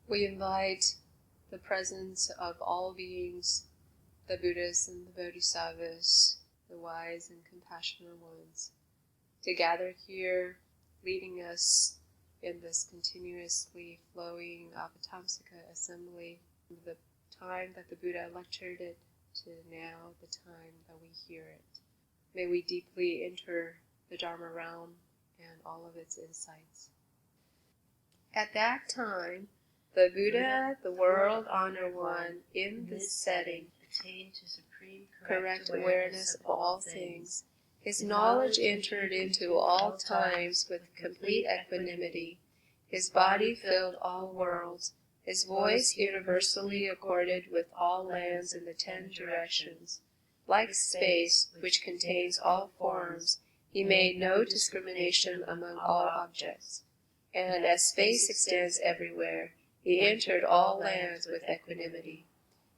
We invite the presence of all beings, the Buddhas and the Bodhisattvas, the wise and compassionate ones, to gather here, leading us in this continuously flowing Avatamsaka assembly, from the time that the Buddha lectured it to now, the time that we hear it. May we deeply enter the Dharma realm and all of its insights. At that time, the Buddha, the World Honored One, in this setting, attained to supreme correct awareness of all things. His knowledge entered into all times with complete equanimity. His body filled all worlds. His voice universally accorded with all lands in the 10 directions. Like space, which contains all forms, he made no discrimination among all objects. And as space extends everywhere, he entered all lands with equanimity.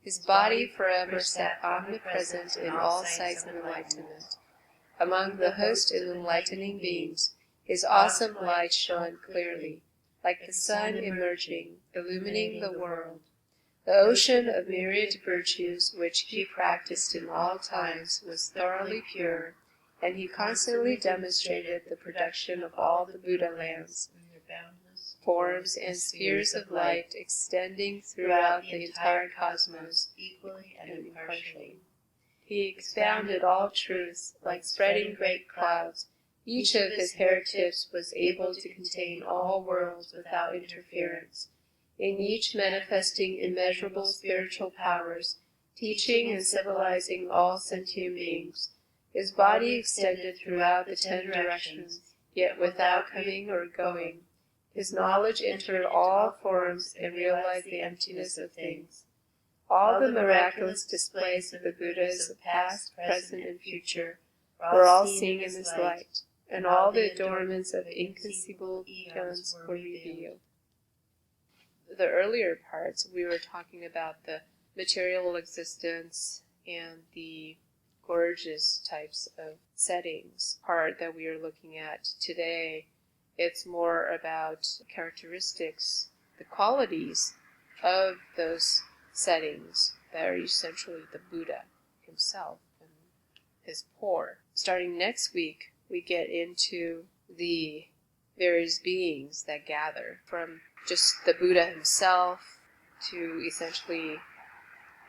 His body forever sat omnipresent in all sights of enlightenment. Among the host of enlightening beings, his awesome light shone clearly, like the sun emerging, illumining the world. The ocean of myriad virtues which he practiced in all times was thoroughly pure, and he constantly demonstrated the production of all the Buddha lands, boundless forms and spheres of light extending throughout the entire cosmos, equally and impartially. He expounded all truths like spreading great clouds. Each of his hair tips was able to contain all worlds without interference, in each manifesting immeasurable spiritual powers, teaching and civilizing all sentient beings. His body extended throughout the 10 directions, yet without coming or going. His knowledge entered all forms and realized the emptiness of things. All the miraculous displays of the Buddhas of past, present, and future were all seen in this light, and all the adornments of inconceivable eons were revealed. The earlier parts, we were talking about the material existence and the gorgeous types of settings. Part that we are looking at today, it's more about characteristics, the qualities of those settings that are essentially the Buddha himself and his pour. Starting next week, we get into the various beings that gather, from just the Buddha himself to essentially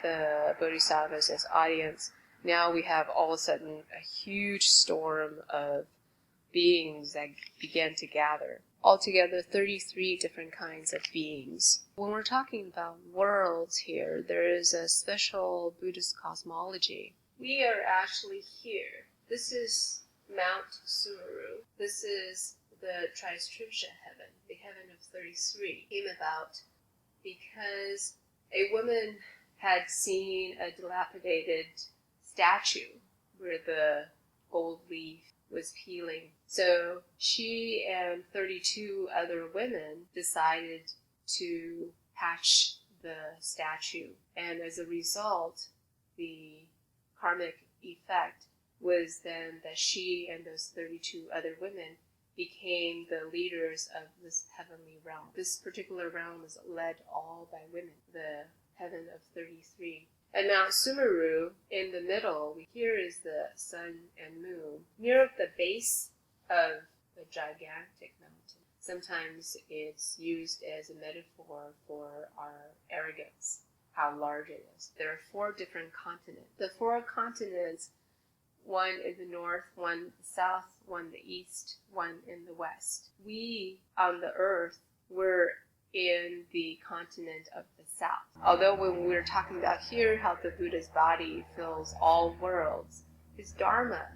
the Bodhisattvas as audience. Now we have all of a sudden a huge storm of beings that begin to gather. Altogether 33 different kinds of beings. When we're talking about worlds here, there is a special Buddhist cosmology. We are actually here. This is Mount Sumeru. This is the Tristripsha heaven, the heaven of 33. Came about because a woman had seen a dilapidated statue where the gold leaf was peeling. So she and 32 other women decided to patch the statue. And as a result, the karmic effect was then that she and those 32 other women became the leaders of this heavenly realm. This particular realm is led all by women, the heaven of 33. And Mount Sumeru, in the middle, here is the sun and moon, near the base of the gigantic mountain. Sometimes it's used as a metaphor for our arrogance, how large it is. There are 4 different continents. The 4 continents, one in the north, one in the south, one in the east, one in the west. We, on the earth, were in the continent of the south. Although when we were talking about here how the Buddha's body fills all worlds, his Dharma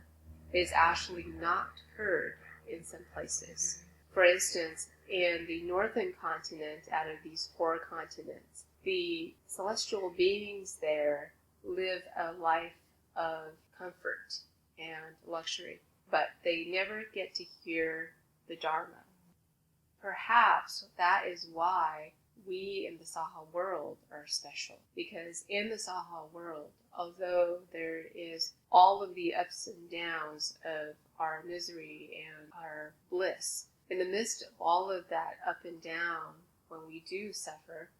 is actually not heard in some places. For instance, in the northern continent, out of these 4 continents, the celestial beings there live a life of comfort and luxury, but they never get to hear the Dharma. Perhaps that is why we in the Saha world are special, because in the Saha world, although there is all of the ups and downs of our misery and our bliss, in the midst of all of that up and down, when we do suffer,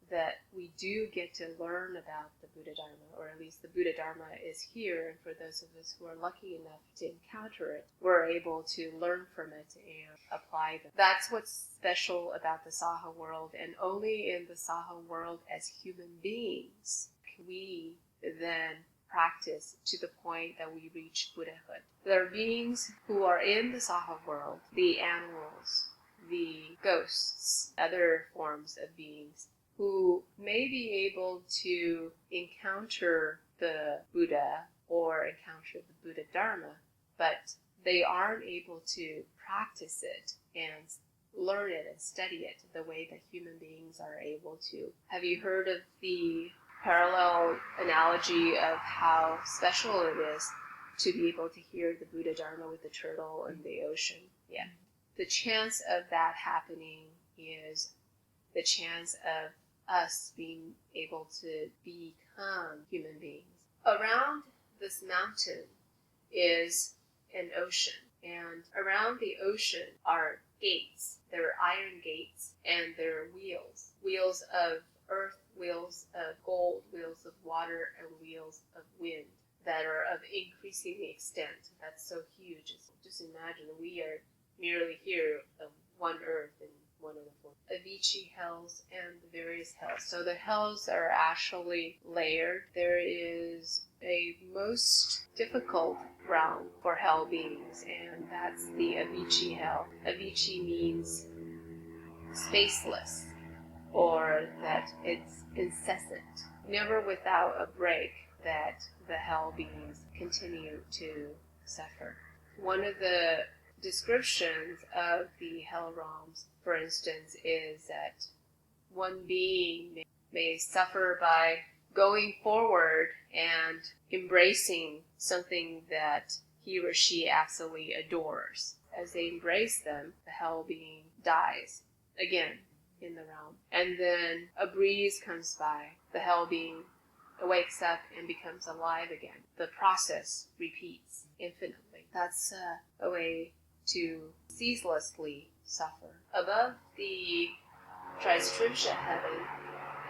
that we do get to learn about the Buddha Dharma, or at least the Buddha Dharma is here, and for those of us who are lucky enough to encounter it, we're able to learn from it and apply them. That's what's special about the Saha world, and only in the Saha world as human beings can we then practice to the point that we reach Buddhahood. There are beings who are in the Saha world, the animals, the ghosts, other forms of beings, who may be able to encounter the Buddha or encounter the Buddha Dharma, but they aren't able to practice it and learn it and study it the way that human beings are able to. Have you heard of the parallel analogy of how special it is to be able to hear the Buddha Dharma with the turtle in the ocean? Yeah. The chance of that happening is the chance of us being able to become human beings. Around this mountain is an ocean, and around the ocean are gates. There are iron gates, and there are wheels. Wheels of earth, wheels of gold, wheels of water, and wheels of wind that are of increasing extent. That's so huge. Just imagine we are merely here of one earth and one of the four Avicii hells and the various hells. So the hells are actually layered. There is a most difficult realm for hell beings, and that's the Avicii hell. Avicii means spaceless, or that it's incessant, never without a break, that the hell beings continue to suffer. One of the descriptions of the hell realms, for instance, is that one being may suffer by going forward and embracing something that he or she absolutely adores. As they embrace them, the hell being dies again in the realm. And then a breeze comes by, the hell being wakes up and becomes alive again. The process repeats infinitely. That's a way to ceaselessly suffer. Above the Tristripsha heaven,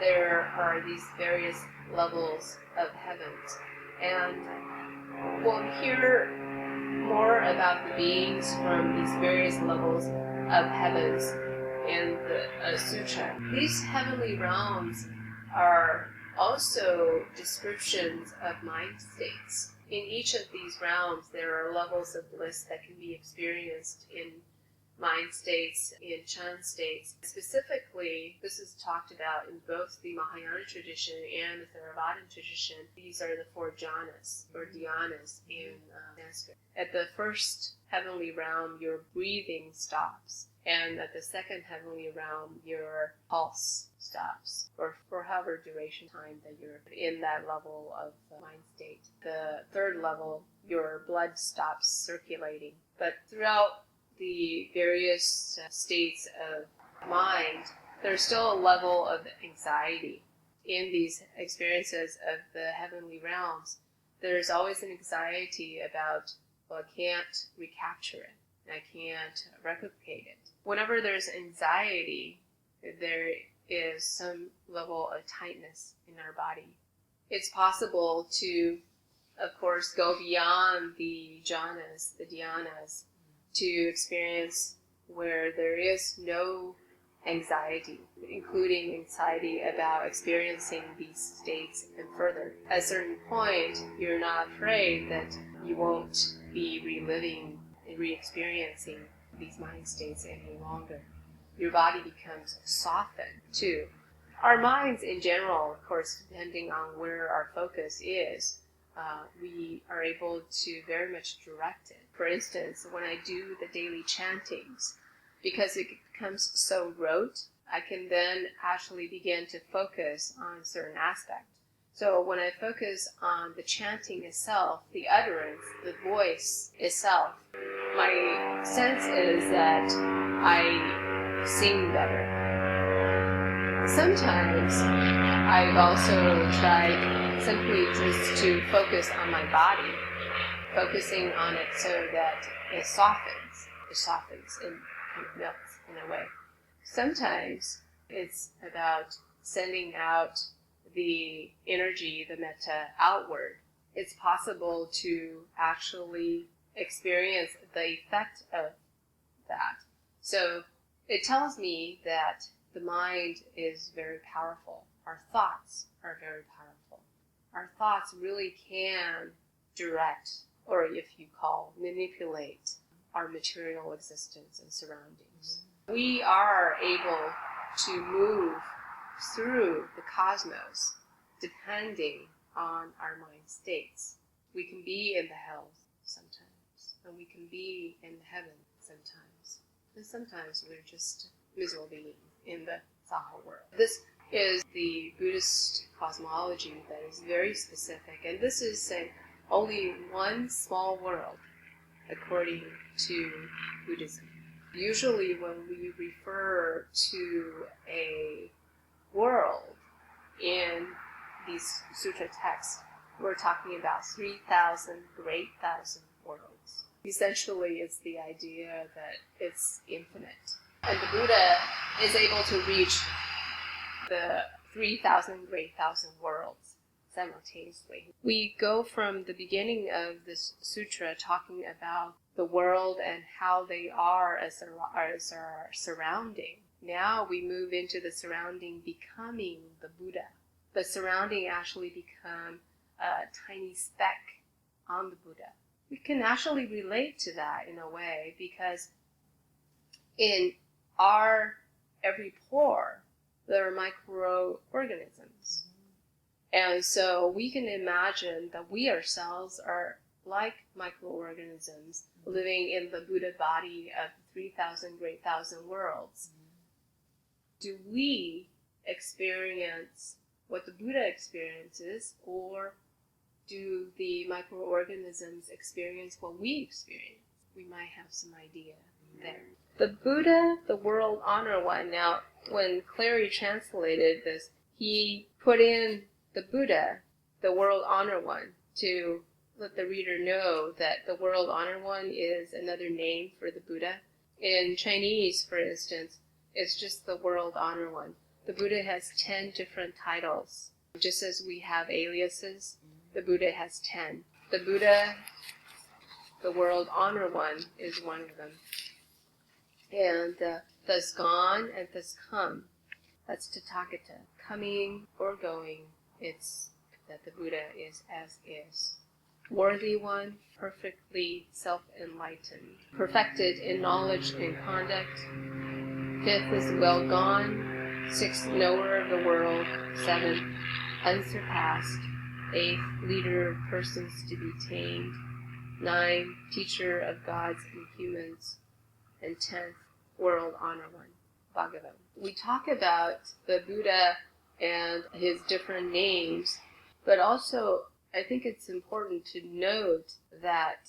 there are these various levels of heavens. And we'll hear more about the beings from these various levels of heavens in the sutra. These heavenly realms are also descriptions of mind states. In each of these realms, there are levels of bliss that can be experienced in mind states, in Chan states. Specifically, this is talked about in both the Mahayana tradition and the Theravada tradition. These are the four jhanas, or dhyanas in Sanskrit. At the first heavenly realm, your breathing stops. And at the second heavenly realm, your pulse stops, or for however duration time that you're in that level of mind state. The third level, your blood stops circulating. But throughout the various states of mind, there's still a level of anxiety. In these experiences of the heavenly realms, there's always an anxiety about, well, I can't recapture it. I can't replicate it. Whenever there's anxiety, there is some level of tightness in our body. It's possible to, of course, go beyond the jhanas, the dhyanas, to experience where there is no anxiety, including anxiety about experiencing these states and further. At a certain point, you're not afraid that you won't be reliving and re-experiencing these mind states any longer. Your body becomes softened too. Our minds in general, of course, depending on where our focus is, we are able to very much direct it. For instance, when I do the daily chantings, because it becomes so rote, I can then actually begin to focus on certain aspects. So when I focus on the chanting itself, the utterance, the voice itself, my sense is that I sing better. Sometimes I've also tried simply just to focus on my body, focusing on it so that it softens and kind of melts in a way. Sometimes It's about sending out the energy, the metta, outward. It's possible to actually experience the effect of that. So it tells me that the mind is very powerful. Our thoughts are very powerful. Our thoughts really can direct, or if you call, manipulate our material existence and surroundings. We are able to move through the cosmos depending on our mind states. We can be in the hells sometimes, and we can be in heaven sometimes. And sometimes we're just miserable beings in the Saha world. This is the Buddhist cosmology that is very specific, and this is only one small world according to Buddhism. Usually when we refer to a world in these sutra texts, we're talking about 3,000 great thousand worlds. Essentially, it's the idea that it's infinite. And the Buddha is able to reach the 3,000 great thousand worlds simultaneously. We go from the beginning of this sutra talking about the world and how they are as our surrounding. Now we move into the surrounding becoming the Buddha. The surrounding actually become a tiny speck on the Buddha. We can actually relate to that in a way because in our every pore there are microorganisms. And so we can imagine that we ourselves are like microorganisms living in the Buddha body of 3,000 great thousand worlds. Do we experience what the Buddha experiences, or do the microorganisms experience what we experience? We might have some idea there. The Buddha, the world honor one. Now, when Cleary translated this, he put in the Buddha, the world honor one, to let the reader know that the world honor one is another name for the Buddha. In Chinese, for instance, it's just the world honor one. The Buddha has 10 different titles. Just as we have aliases, the Buddha has 10. The Buddha, the world honor one, is one of them. And thus gone and thus come. That's Tathagata. Coming or going, it's that the Buddha is as is. Worthy one, perfectly self-enlightened. Perfected in knowledge and conduct. Fifth is well gone. Sixth, knower of the world. Seventh, unsurpassed. Eighth, leader of persons to be tamed. 9, teacher of gods and humans. And 10th, world honor one, Bhagavan. We talk about the Buddha and his different names, but also I think it's important to note that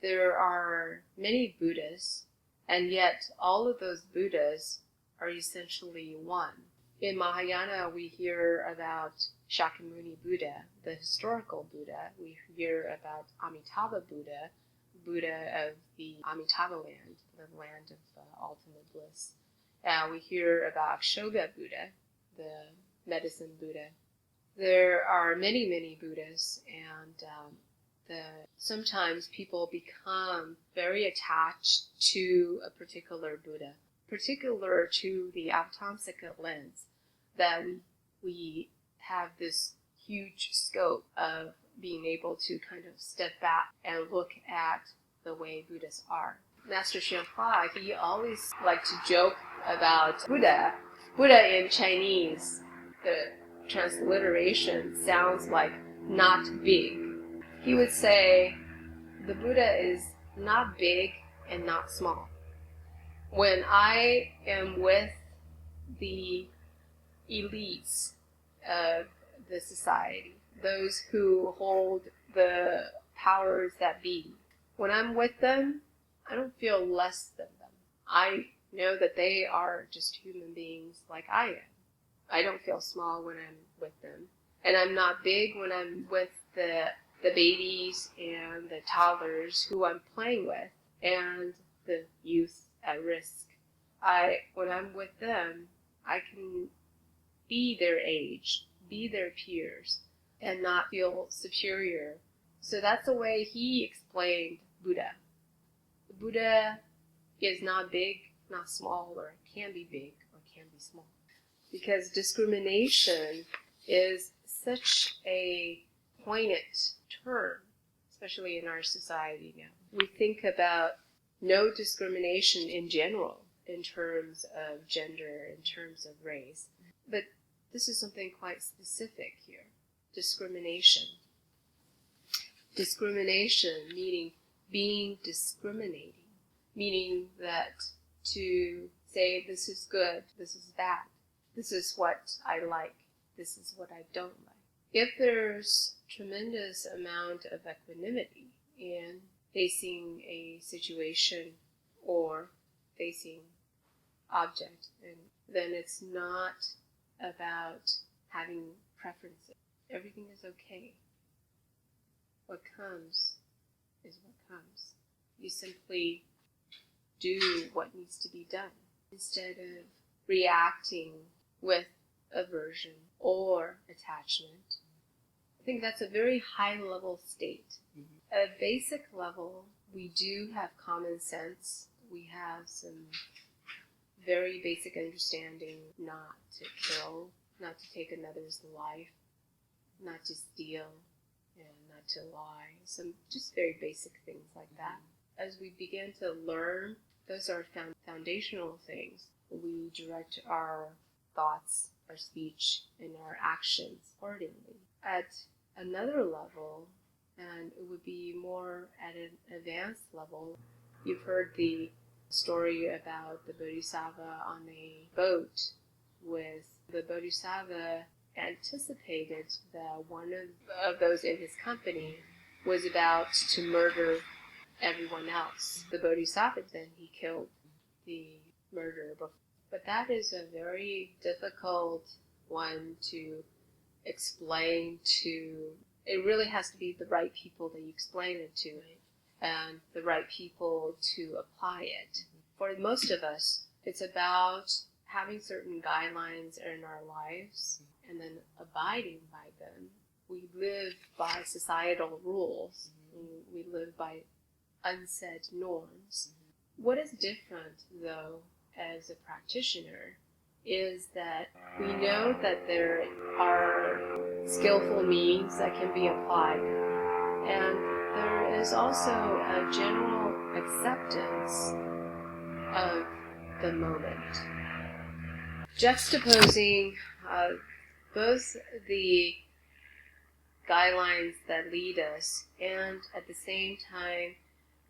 there are many Buddhas, and yet all of those Buddhas are essentially one. In Mahayana, we hear about Shakyamuni Buddha, the historical Buddha. We hear about Amitabha Buddha, Buddha of the Amitabha land, the land of ultimate bliss. We hear about Akshoga Buddha, the medicine Buddha. There are many, many Buddhas, and sometimes people become very attached to a particular Buddha, particular to the Avatamsaka lens, that we have this huge scope of being able to kind of step back and look at the way Buddhas are. Master Xianhua, he always liked to joke about Buddha. Buddha in Chinese, the transliteration sounds like not big. He would say, the Buddha is not big and not small. When I am with the elites of the society, those who hold the powers that be, when I'm with them, I don't feel less than them. I know that they are just human beings like I am. I don't feel small when I'm with them. And I'm not big when I'm with the babies and the toddlers who I'm playing with and the youth at risk. When I'm with them, I can be their age, be their peers, and not feel superior. So that's the way he explained Buddha. The Buddha is not big, not small, or can be big or can be small. Because discrimination is such a poignant term, especially in our society now. We think about no discrimination in general in terms of gender, in terms of race. But this is something quite specific here. Discrimination. Discrimination meaning being discriminating. Meaning that to say this is good, this is bad, this is what I like, this is what I don't like. If there's tremendous amount of equanimity in facing a situation or facing object, and then it's not about having preferences. Everything is okay. What comes is what comes. You simply do what needs to be done instead of reacting with aversion or attachment. I think that's a very high-level state. At a basic level, we do have common sense. We have some very basic understanding not to kill, not to take another's life, not to steal, and not to lie. Some just very basic things like that. As we begin to learn, those are foundational things. We direct our thoughts, our speech, and our actions accordingly. At another level, and it would be more at an advanced level, you've heard the story about the Bodhisattva on a boat with the Bodhisattva anticipated that one of those in his company was about to murder everyone else. The Bodhisattva, then he killed the murderer. But that is a very difficult one to explain to. It really has to be the right people that you explain it to, and the right people to apply it. For most of us, it's about having certain guidelines in our lives and then abiding by them. We live by societal rules. We live by unsaid norms. What is different, though, as a practitioner, is that we know that there are skillful means that can be applied, and there is also a general acceptance of the moment. Juxtaposing both the guidelines that lead us and at the same time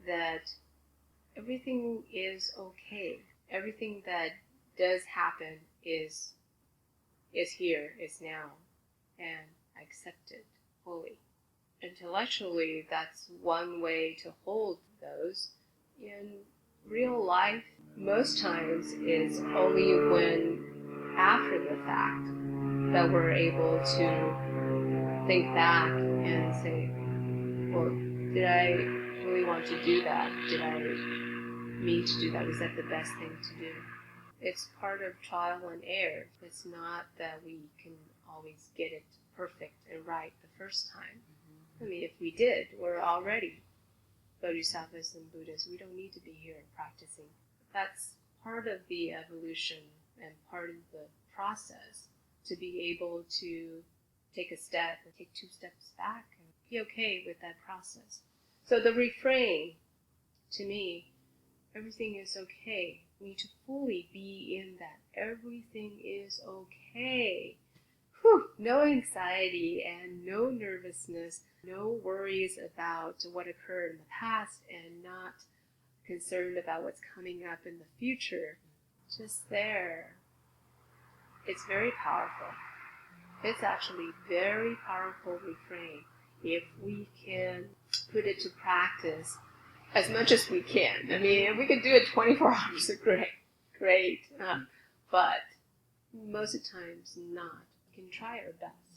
that everything is okay. Everything that does happen is here, is now, and I accept it fully. Intellectually, that's one way to hold those. In real life, most times it's only when after the fact that we're able to think back and say, well, did I really want to do that? Did I mean to do that? Was that the best thing to do? It's part of trial and error. It's not that we can always get it perfect and right the first time. I mean, if we did, we're already Bodhisattvas and Buddhas. We don't need to be here practicing. That's part of the evolution and part of the process, to be able to take a step and take 2 steps back and be okay with that process. So the refrain, to me, everything is okay. We need to fully be in that. Everything is okay. No anxiety and no nervousness, no worries about what occurred in the past, and not concerned about what's coming up in the future. Just there. It's very powerful. It's actually very powerful refrain if we can put it to practice as much as we can. I mean, if we could do it 24 hours, great. But most of the times not. We can try our best.